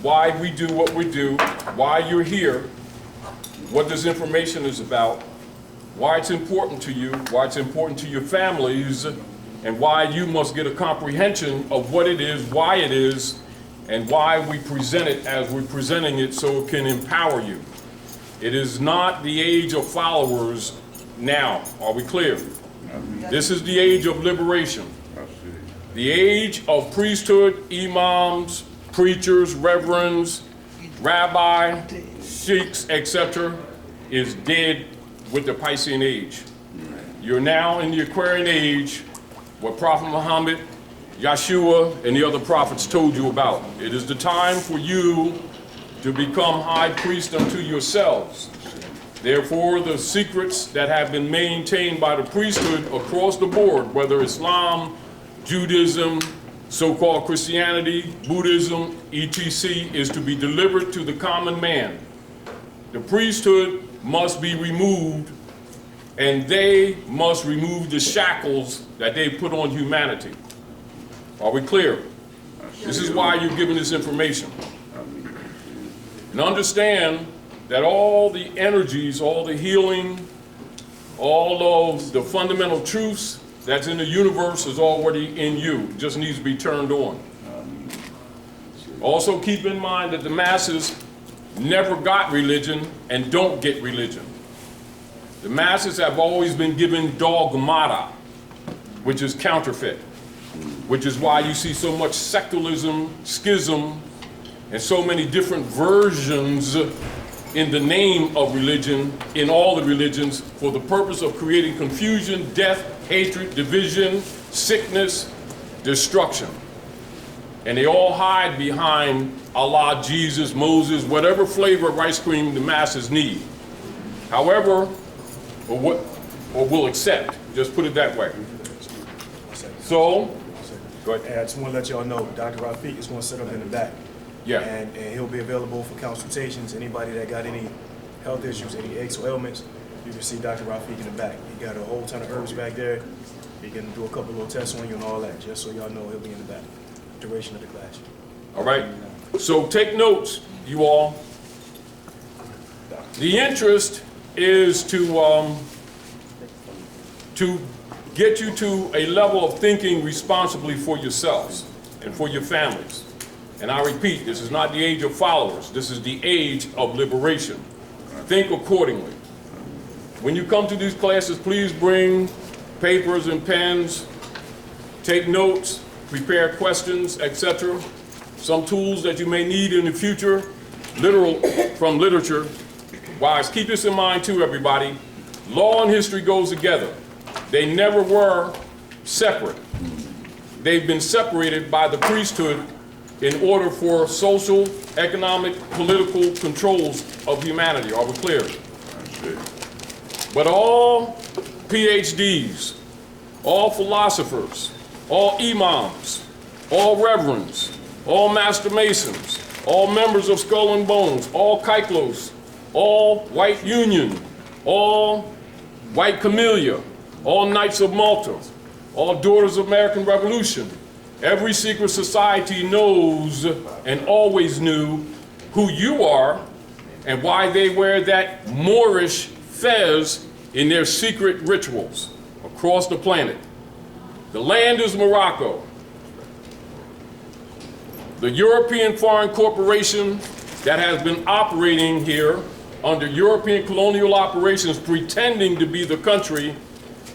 why we do what we do, why you're here, what this information is about, why it's important to you, why it's important to your families, and why you must get a comprehension of what it is, why it is, and why we present it as we're presenting it so it can empower you. It is not the age of followers now. Are we clear? This is the age of liberation. The age of priesthood, imams, preachers, reverends, rabbi, sheikhs, etc. is dead with the Piscean age. You're now in the Aquarian age, what Prophet Muhammad, Yeshua, and the other prophets told you about. It is the time for you to become high priest unto yourselves. Therefore, the secrets that have been maintained by the priesthood across the board, whether Islam, Judaism, so-called Christianity, Buddhism, etc., is to be delivered to the common man. The priesthood must be removed, and they must remove the shackles that they put on humanity. Are we clear? This is why you're given this information. And understand that all the energies, all the healing, all of the fundamental truths that's in the universe is already in you. It just needs to be turned on. Also keep in mind that the masses never got religion and don't get religion. The masses have always been given dogmata, which is counterfeit, which is why you see so much secularism, schism, and so many different versions in the name of religion, in all the religions, for the purpose of creating confusion, death, hatred, division, sickness, destruction. And they all hide behind Allah, Jesus, Moses, whatever flavor of ice cream the masses need. However, or will accept, just put it that way. So, go ahead. Hey, I just want to let y'all know, Dr. Rafiq is going to sit up in the back. Yeah. And he'll be available for consultations. Anybody that got any health issues, any aches or ailments, you can see Dr. Rafiq in the back. He got a whole ton of herbs back there. He can do a couple little tests on you and all that, just so y'all know he'll be in the back. Duration of the class. All right. So take notes, you all. The interest is to get you to a level of thinking responsibly for yourselves and for your families. And I repeat, this is not the age of followers. This is the age of liberation. Think accordingly. When you come to these classes, please bring papers and pens, take notes, prepare questions, etc. Some tools that you may need in the future, literal from literature. Wise, keep this in mind too, everybody. Law and history goes together. They never were separate. They've been separated by the priesthood in order for social, economic, political controls of humanity. Are we clear? But all PhDs, all philosophers, all imams, all reverends, all master masons, all members of Skull and Bones, all Kyklos, all White Union, all White Camellia, all Knights of Malta, all Daughters of American Revolution, every secret society knows and always knew who you are and why they wear that Moorish fez in their secret rituals across the planet. The land is Morocco. The European foreign corporation that has been operating here under European colonial operations pretending to be the country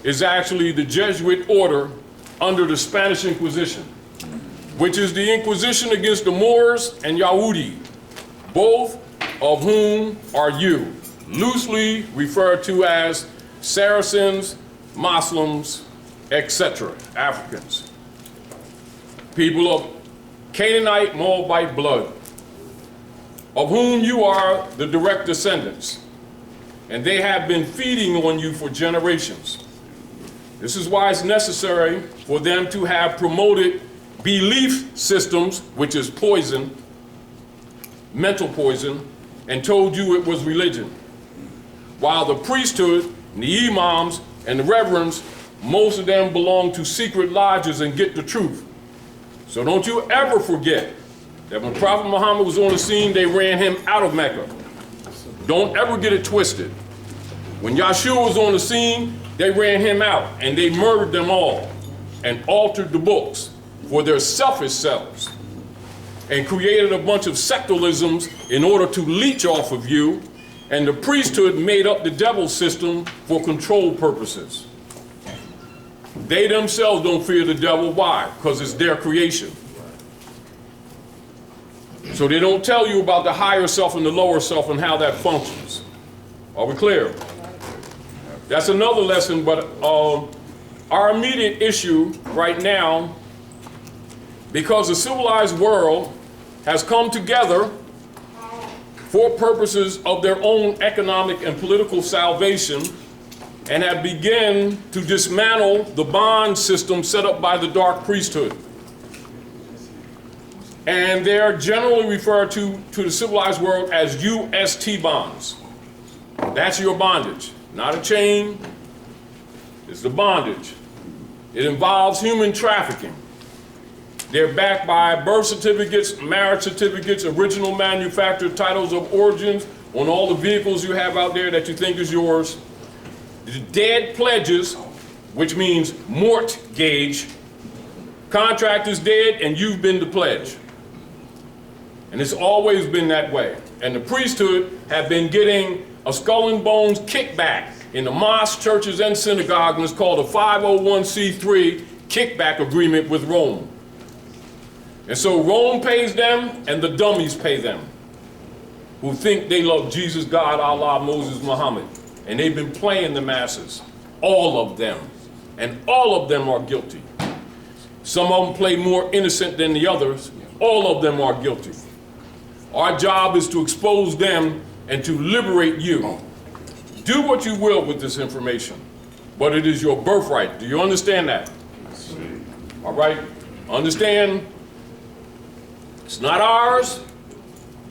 is actually the Jesuit order under the Spanish Inquisition, which is the Inquisition against the Moors and Yahudi, both of whom are you, loosely referred to as Saracens, Muslims, etc., Africans. People of Canaanite, Moabite blood, of whom you are the direct descendants, and they have been feeding on you for generations. This is why it's necessary for them to have promoted belief systems, which is poison, mental poison, and told you it was religion. While the priesthood, and the imams, and the reverends, most of them belong to secret lodges and get the truth. So don't you ever forget that when Prophet Muhammad was on the scene, they ran him out of Mecca. Don't ever get it twisted. When Yahshua was on the scene, they ran him out and they murdered them all and altered the books for their selfish selves and created a bunch of secularisms in order to leech off of you, and the priesthood made up the devil system for control purposes. They themselves don't fear the devil. Why? Because it's their creation. So they don't tell you about the higher self and the lower self and how that functions. Are we clear? That's another lesson, but our immediate issue right now, because the civilized world has come together for purposes of their own economic and political salvation and have begun to dismantle the bond system set up by the dark priesthood. And they're generally referred to the civilized world as UST bonds. That's your bondage. Not a chain, it's the bondage. It involves human trafficking. They're backed by birth certificates, marriage certificates, original manufactured titles of origins on all the vehicles you have out there that you think is yours. The dead pledges, which means mortgage. Contract is dead and you've been the pledge. And it's always been that way. And the priesthood have been getting a skull and bones kickback in the mosques, churches, and synagogues, and it's called a 501c3 kickback agreement with Rome. And so Rome pays them, and the dummies pay them, who think they love Jesus, God, Allah, Moses, Muhammad. And they've been playing the masses, all of them. And all of them are guilty. Some of them play more innocent than the others. All of them are guilty. Our job is to expose them and to liberate you. Do what you will with this information, but it is your birthright. Do you understand that? All right? Understand? It's not ours.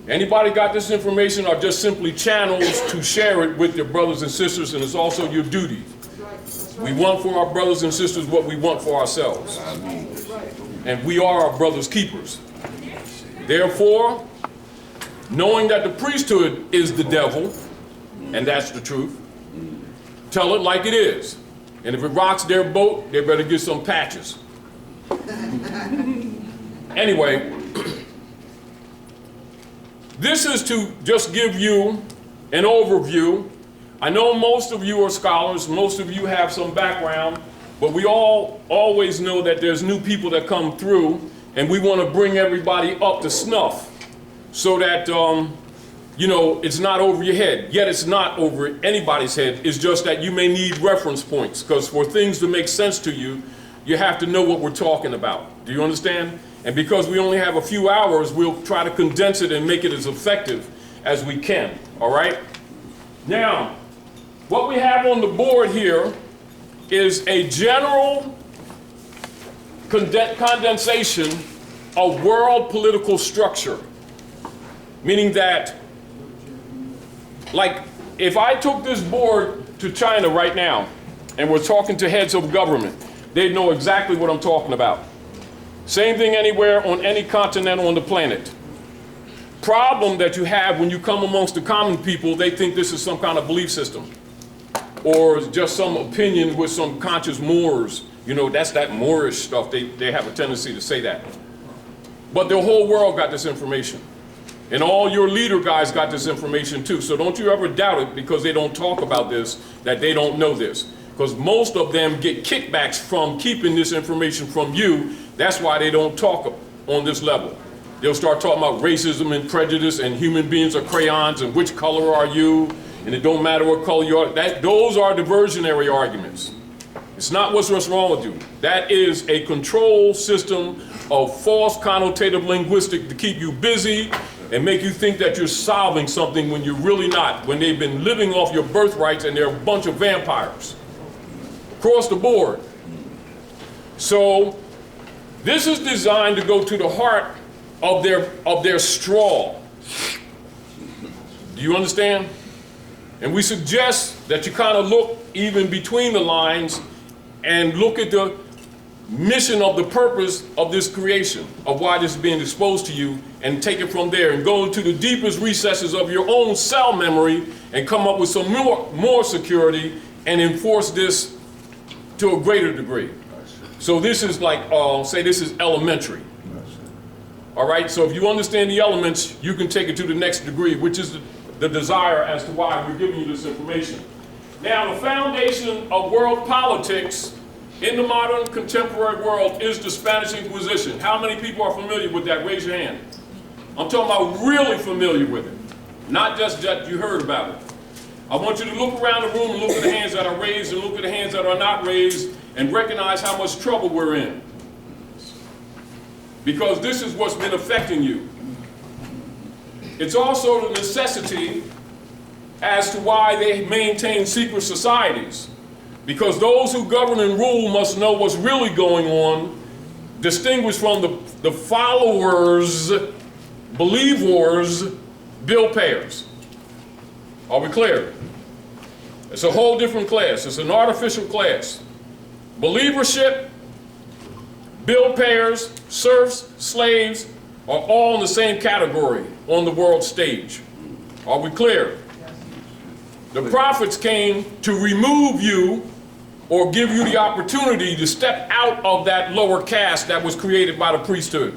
Anybody got this information are just simply channels to share it with your brothers and sisters, and it's also your duty. We want for our brothers and sisters what we want for ourselves. And we are our brothers' keepers. Therefore, knowing that the priesthood is the devil, and that's the truth, tell it like it is. And if it rocks their boat, they better get some patches. Anyway, this is to just give you an overview. I know most of you are scholars, most of you have some background, but we all always know that there's new people that come through, and we want to bring everybody up to snuff so that, you know, it's not over your head. Yet it's not over anybody's head. It's just that you may need reference points, because for things to make sense to you, you have to know what we're talking about. Do you understand? And because we only have a few hours, we'll try to condense it and make it as effective as we can, all right? Now, what we have on the board here is a general condensation of world political structure. Meaning that, like, if I took this board to China right now and we're talking to heads of government, they'd know exactly what I'm talking about. Same thing anywhere on any continent on the planet. Problem that you have when you come amongst the common people, they think this is some kind of belief system or just some opinion with some conscious Moors. You know, that's that Moorish stuff. They have a tendency to say that. But the whole world got this information. And all your leader guys got this information too. So don't you ever doubt it because they don't talk about this, that they don't know this. Because most of them get kickbacks from keeping this information from you. That's why they don't talk on this level. They'll start talking about racism and prejudice and human beings are crayons and which color are you, and it don't matter what color you are. Those are diversionary arguments. It's not what's wrong with you. That is a control system of false connotative linguistic to keep you busy and make you think that you're solving something when you're really not, when they've been living off your birthrights and they're a bunch of vampires across the board. So this is designed to go to the heart of their straw. Do you understand? And we suggest that you kind of look even between the lines and look at the mission of the purpose of this creation, of why this is being exposed to you, and take it from there and go into the deepest recesses of your own cell memory and come up with some more security and enforce this to a greater degree. So this is like, say this is elementary. All right, so if you understand the elements, you can take it to the next degree, which is the desire as to why we're giving you this information. Now, the foundation of world politics in the modern contemporary world is the Spanish Inquisition. How many people are familiar with that? Raise your hand. I'm talking about really familiar with it, not just that you heard about it. I want you to look around the room and look at the hands that are raised and look at the hands that are not raised and recognize how much trouble we're in. Because this is what's been affecting you. It's also the necessity as to why they maintain secret societies. Because those who govern and rule must know what's really going on, distinguished from the followers, believers, bill payers. Are we clear? It's a whole different class. It's an artificial class. Believership, bill payers, serfs, slaves are all in the same category on the world stage. Are we clear? The prophets came to remove you or give you the opportunity to step out of that lower caste that was created by the priesthood.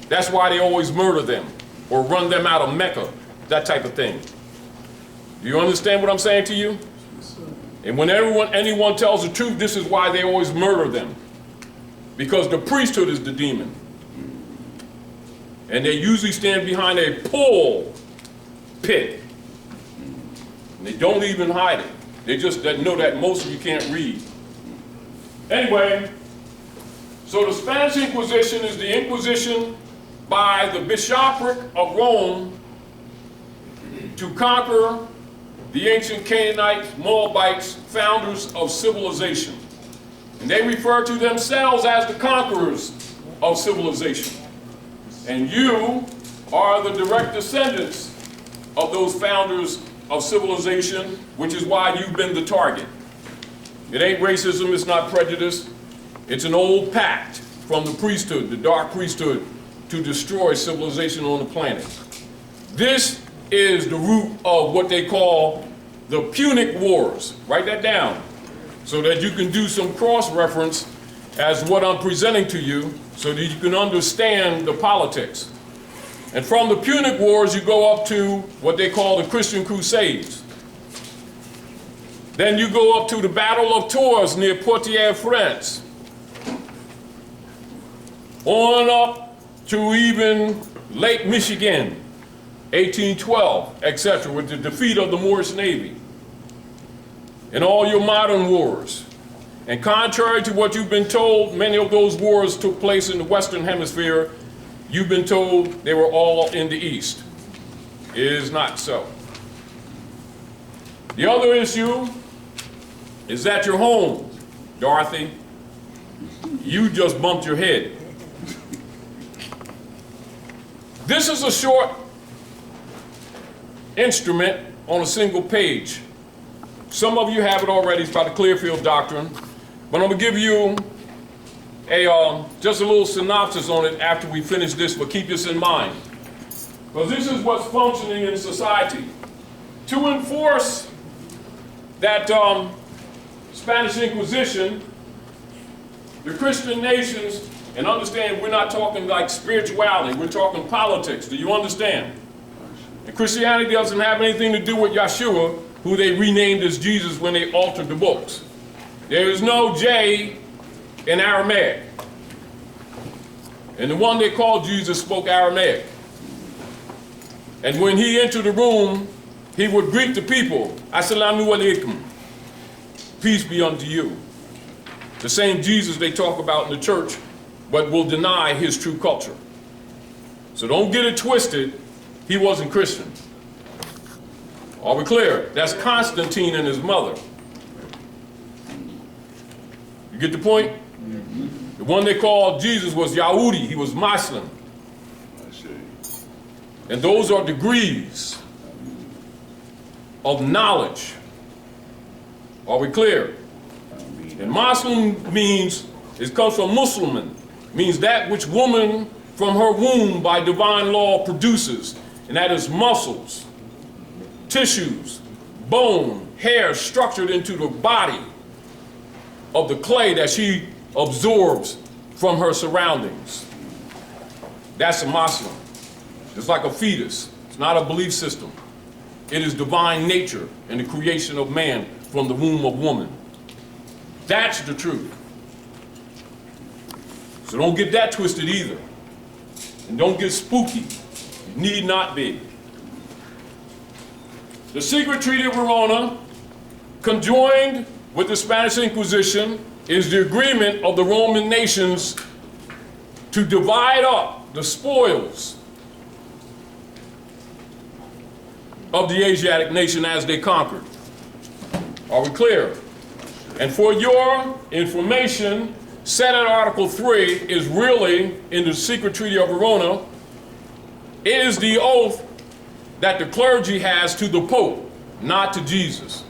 That's why they always murder them or run them out of Mecca, that type of thing. Do you understand what I'm saying to you? And when anyone tells the truth, this is why they always murder them. Because the priesthood is the demon. And they usually stand behind a pulpit. And they don't even hide it. They just know that most of you can't read. Anyway, so the Spanish Inquisition is the Inquisition by the bishopric of Rome to conquer the ancient Canaanites, Moabites, founders of civilization. And they refer to themselves as the conquerors of civilization. And you are the direct descendants of those founders of civilization, which is why you've been the target. It ain't racism, it's not prejudice. It's an old pact from the priesthood, the dark priesthood, to destroy civilization on the planet. This is the root of what they call the Punic Wars. Write that down so that you can do some cross-reference as what I'm presenting to you so that you can understand the politics. And from the Punic Wars, you go up to what they call the Christian Crusades. Then you go up to the Battle of Tours near Poitiers, France. On up to even Lake Michigan, 1812, etc., with the defeat of the Moorish Navy. And all your modern wars. And contrary to what you've been told, many of those wars took place in the Western Hemisphere. You've been told they were all in the East. It is not so. The other issue is at your home, Dorothy. You just bumped your head. This is a short instrument on a single page. Some of you have it already. It's by the Clearfield Doctrine. But I'm going to give you just a little synopsis on it after we finish this, but keep this in mind. Because this is what's functioning in society. To enforce that Spanish Inquisition, the Christian nations, and understand we're not talking like spirituality, we're talking politics. Do you understand? And Christianity doesn't have anything to do with Yeshua, who they renamed as Jesus when they altered the books. There is no J in Aramaic. And the one they called Jesus spoke Aramaic. And when he entered the room, he would greet the people. Assalamu alaikum. Peace be unto you. The same Jesus they talk about in the church, but will deny his true culture. So don't get it twisted. He wasn't Christian. Are we clear? That's Constantine and his mother. You get the point? Mm-hmm. The one they called Jesus was Yahudi. He was Muslim. I see. And those are degrees of knowledge. Are we clear? And Muslim means It comes from Musliman, means that which woman from her womb by divine law produces, and that is muscles, tissues, bone, hair structured into the body of the clay that she absorbs from her surroundings. That's a Muslim. It's like a fetus. It's not a belief system. It is divine nature and the creation of man from the womb of woman. That's the truth. So don't get that twisted either. And don't get spooky. You need not be. The secret treaty of Verona, conjoined with the Spanish Inquisition, is the agreement of the Roman nations to divide up the spoils of the Asiatic nation as they conquered. Are we clear? And for your information, Senate Article 3 is really, in the secret treaty of Verona, is the oath that the clergy has to the Pope, not to Jesus.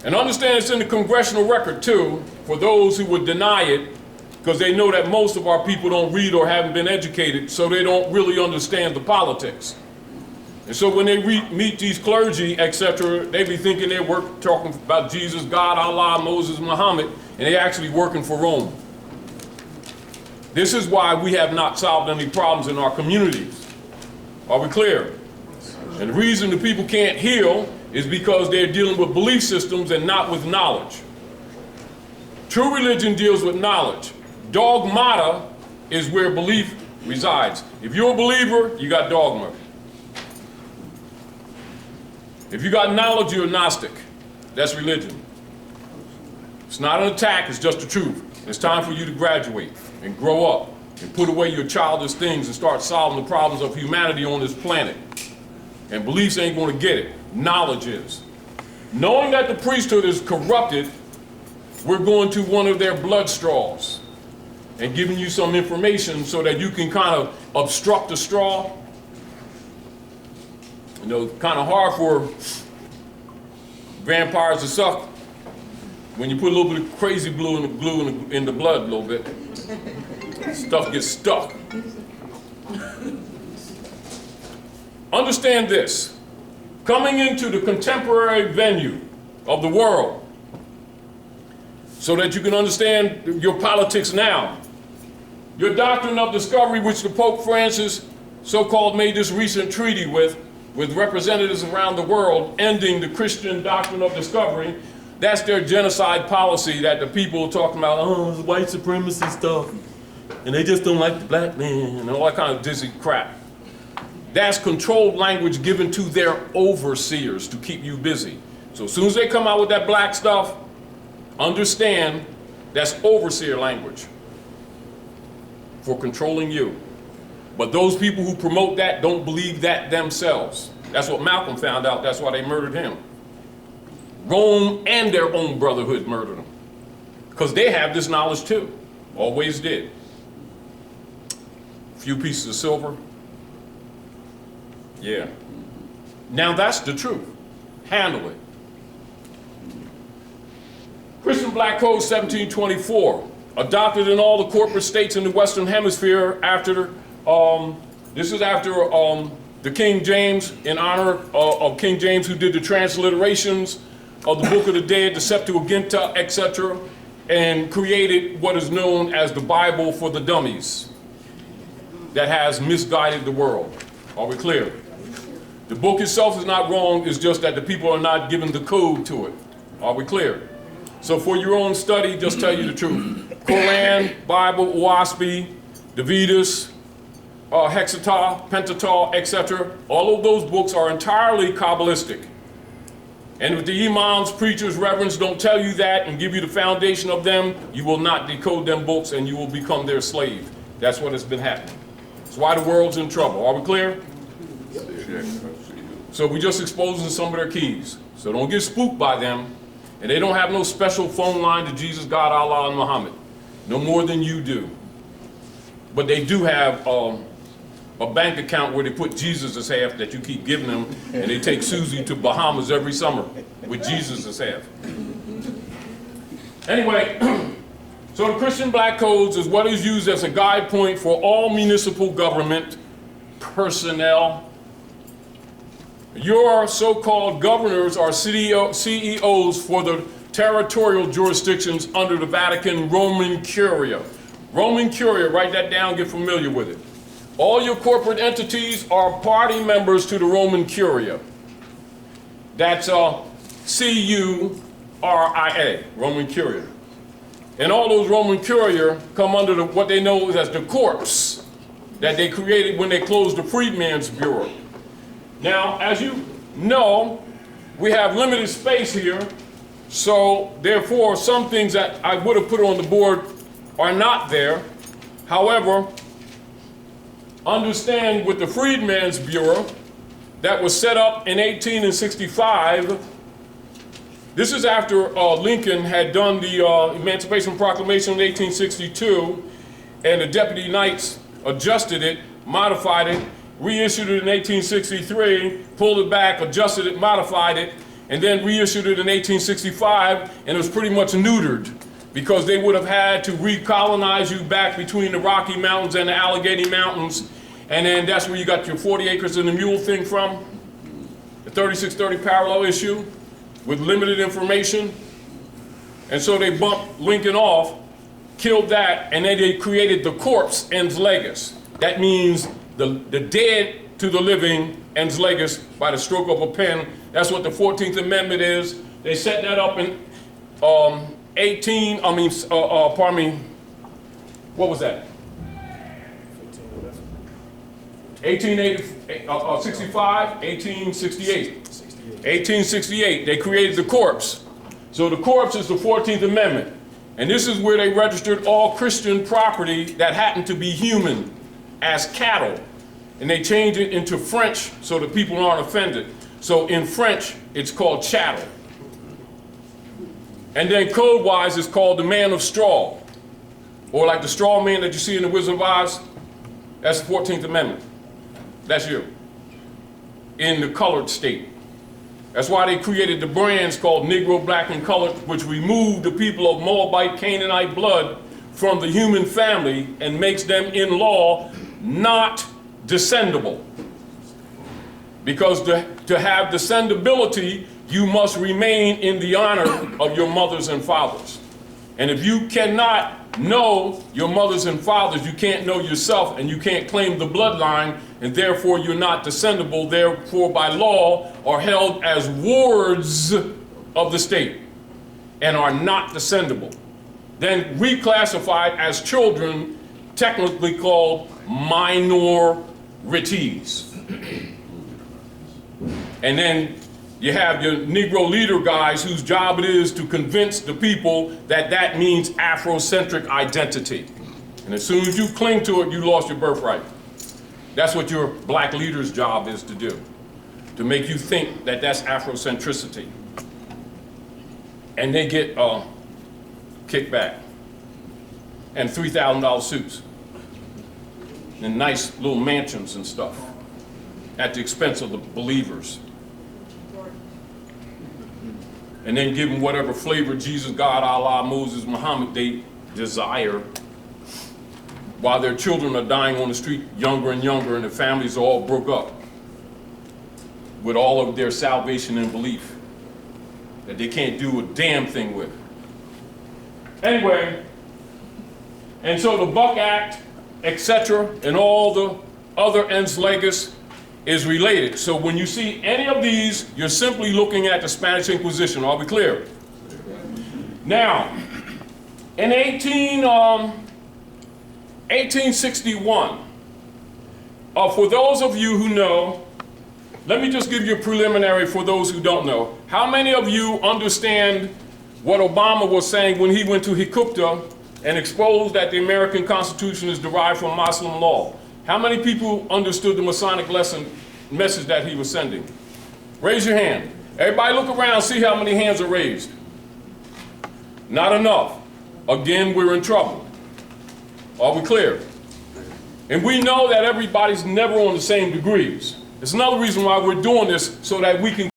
And understand it's in the congressional record too, for those who would deny it, because they know that most of our people don't read or haven't been educated, so they don't really understand the politics. And so when they meet these clergy, etc., they be thinking they're talking about Jesus, God, Allah, Moses, Muhammad, and they're actually working for Rome. This is why we have not solved any problems in our communities. Are we clear? And the reason the people can't heal is because they're dealing with belief systems and not with knowledge. True religion deals with knowledge. Dogmata is where belief resides. If you're a believer, you got dogma. If you got knowledge, you're a Gnostic. That's religion. It's not an attack, it's just the truth. It's time for you to graduate and grow up and put away your childish things and start solving the problems of humanity on this planet. And beliefs ain't going to get it. Knowledge is. Knowing that the priesthood is corrupted, we're going to one of their blood straws and giving you some information so that you can kind of obstruct the straw. You know, kind of hard for vampires to suck when you put a little bit of crazy glue in the blood a little bit. Stuff gets stuck. Understand this. Coming into the contemporary venue of the world so that you can understand your politics now. Your Doctrine of Discovery, which the Pope Francis so-called made this recent treaty with representatives around the world, ending the Christian Doctrine of Discovery, that's their genocide policy that the people are talking about, oh, it's white supremacy stuff, and they just don't like the black man, and all that kind of dizzy crap. That's controlled language given to their overseers to keep you busy. So as soon as they come out with that black stuff, understand that's overseer language for controlling you. But those people who promote that don't believe that themselves. That's what Malcolm found out. That's why they murdered him. Rome and their own brotherhood murdered him. Because they have this knowledge too. Always did. A few pieces of silver. Yeah. Now that's the truth. Handle it. Christian Black Code 1724, adopted in all the corporate states in the Western Hemisphere after, this is after the King James, in honor of King James, who did the transliterations of the Book of the Dead, the Septuaginta, etc., and created what is known as the Bible for the dummies that has misguided the world. Are we clear? The book itself is not wrong, it's just that the people are not given the code to it. Are we clear? So for your own study, just tell you the truth. Quran, Bible, OASP, the Vedas, Hexatah, Pentateuch, etc. All of those books are entirely Kabbalistic. And if the imams, preachers, reverends don't tell you that and give you the foundation of them, you will not decode them books and you will become their slave. That's what has been happening. That's why the world's in trouble. Are we clear? So we're just exposing some of their keys. So don't get spooked by them. And they don't have no special phone line to Jesus, God, Allah, and Muhammad. No more than you do. But they do have a bank account where they put Jesus as half that you keep giving them, and they take Susie to Bahamas every summer with Jesus as half. Anyway, So the Christian Black Codes is what is used as a guide point for all municipal government personnel. Your so-called governors are CEOs for the territorial jurisdictions under the Vatican Roman Curia. Roman Curia, write that down, get familiar with it. All your corporate entities are party members to the Roman Curia. That's C-U-R-I-A, Roman Curia. And all those Roman Curia come under what they know as the corpse that they created when they closed the Freedmen's Bureau. Now, as you know, we have limited space here, so therefore some things that I would have put on the board are not there. However, understand with the Freedmen's Bureau that was set up in 1865, this is after Lincoln had done the Emancipation Proclamation in 1862, and the Deputy Knights adjusted it, modified it, reissued it in 1863, pulled it back, adjusted it, modified it, and then reissued it in 1865, and it was pretty much neutered because they would have had to recolonize you back between the Rocky Mountains and the Allegheny Mountains, and then that's where you got your 40 acres and the mule thing from, the 3630 parallel issue with limited information. And so they bumped Lincoln off, killed that, and then they created the corpse ens legis. That means the dead to the living ens legis by the stroke of a pen. That's what the 14th Amendment is. They set that up in 1868, they created the corpse. So the corpse is the 14th Amendment. And this is where they registered all Christian property that happened to be human as cattle. And they changed it into French so that people aren't offended. So in French, it's called chattel. And then code-wise, it's called the man of straw. Or like the straw man that you see in the Wizard of Oz, that's the 14th Amendment. That's you. In the colored state. That's why they created the brands called Negro, Black, and Colored, which removed the people of Moabite, Canaanite blood from the human family and makes them in law not descendable. Because to have descendability, you must remain in the honor of your mothers and fathers. And if you cannot know your mothers and fathers, you can't know yourself, and you can't claim the bloodline, and therefore you're not descendable, therefore by law are held as wards of the state and are not descendable. Then reclassified as children, technically called minorities. And then you have your Negro leader guys whose job it is to convince the people that that means Afrocentric identity. And as soon as you cling to it, you lost your birthright. That's what your black leader's job is to do, to make you think that that's Afrocentricity. And they get kickback and $3,000 suits and nice little mansions and stuff at the expense of the believers. And then give them whatever flavor Jesus, God, Allah, Moses, Muhammad they desire, while their children are dying on the street younger and younger, and the families are all broke up with all of their salvation and belief that they can't do a damn thing with. Anyway, and so the Buck Act, etc., and all the other ens legis is related. So when you see any of these, you're simply looking at the Spanish Inquisition. Are we clear? Now, in 1861, for those of you who know, let me just give you a preliminary for those who don't know. How many of you understand what Obama was saying when he went to Hikupta and exposed that the American Constitution is derived from Muslim law? How many people understood the Masonic message that he was sending? Raise your hand. Everybody look around, see how many hands are raised. Not enough. Again, we're in trouble. Are we clear? And we know that everybody's never on the same degrees. It's another reason why we're doing this, so that we can